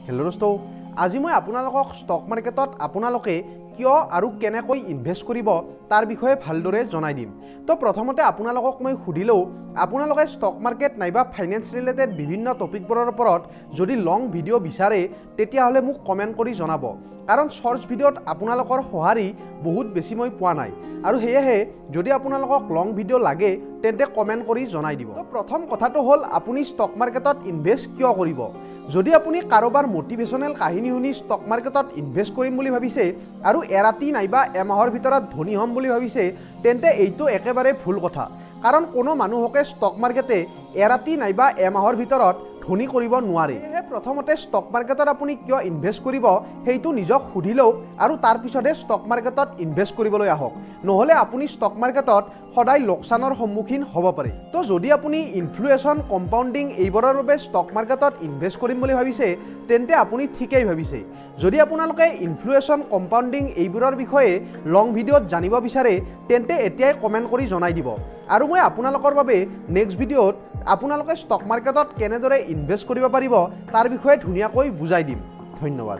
Hello' দোস্ত, আজি মই আপোনালোকক ষ্টক মাৰ্কেটত আপোনালোকে কিয় আৰু কেনেকৈ ইনভেষ্ট কৰিব তাৰ বিষয়ে ভালদৰে জনাই দিম। তো প্ৰথমতে আপোনালোকক মই সুধিলেও আপোনালোকে ষ্টক মাৰ্কেট নাইবা ফাইনেন্স ৰিলেটেড বিভিন্ন টপিকবোৰৰ ওপৰত যদি লং ভিডিঅ' বিচাৰে তেতিয়াহ'লে মোক কমেণ্ট কৰি জনাব, কাৰণ শৰ্টছ ভিডিঅ'ত আপোনালোকৰ সঁহাৰি বহুত বেছি মই পোৱা নাই, আৰু সেয়েহে যদি আপোনালোকক লং ভিডিঅ' লাগে তেন্তে কমেণ্ট কৰি জনাই দিব। তো প্ৰথম কথাটো হ'ল আপুনি ষ্টক মাৰ্কেটত ইনভেষ্ট কিয় কৰিব। যদি আপুনি কাৰোবাৰ মটিভেশ্যনেল কাহিনী শুনি ষ্টক মাৰ্কেটত ইনভেষ্ট কৰিম বুলি ভাবিছে আৰু এৰাতি নাইবা এমাহৰ ভিতৰত ধনী হ'ম বুলি ভাবিছে তেন্তে এইটো একেবাৰে ভুল কথা, কাৰণ কোনো মানুহকে ষ্টক মাৰ্কেটে এৰাতি নাইবা এমাহৰ ভিতৰত ধনী কৰিব নোৱাৰে। সেয়েহে প্ৰথমতে ষ্টক মাৰ্কেটত আপুনি কিয় ইনভেষ্ট কৰিব সেইটো নিজক সুধি লওক আৰু তাৰপিছতহে ষ্টক মাৰ্কেটত ইনভেষ্ট কৰিবলৈ আহক, নহ'লে আপুনি ষ্টক মাৰ্কেটত সদায় লোকচানৰ সন্মুখীন হ'ব পাৰে। তো যদি আপুনি ইনফ্লেশ্যন, কম্পাউণ্ডিং এইবোৰৰ বাবে ষ্টক মাৰ্কেটত ইনভেষ্ট কৰিম বুলি ভাবিছে তেন্তে আপুনি ঠিকেই ভাবিছে। যদি আপোনালোকে ইনফ্লেশ্যন, কম্পাউণ্ডিং এইবোৰৰ বিষয়ে লং ভিডিঅ'ত জানিব বিচাৰে তেন্তে এতিয়াই কমেণ্ট কৰি জনাই দিব, আৰু মই আপোনালোকৰ বাবে নেক্সট ভিডিঅ'ত আপোনালোকে ষ্টক মাৰ্কেটত কেনেদৰে ইনভেষ্ট কৰিব পাৰিব তাৰ বিষয়ে ধুনীয়াকৈ বুজাই দিম। ধন্যবাদ।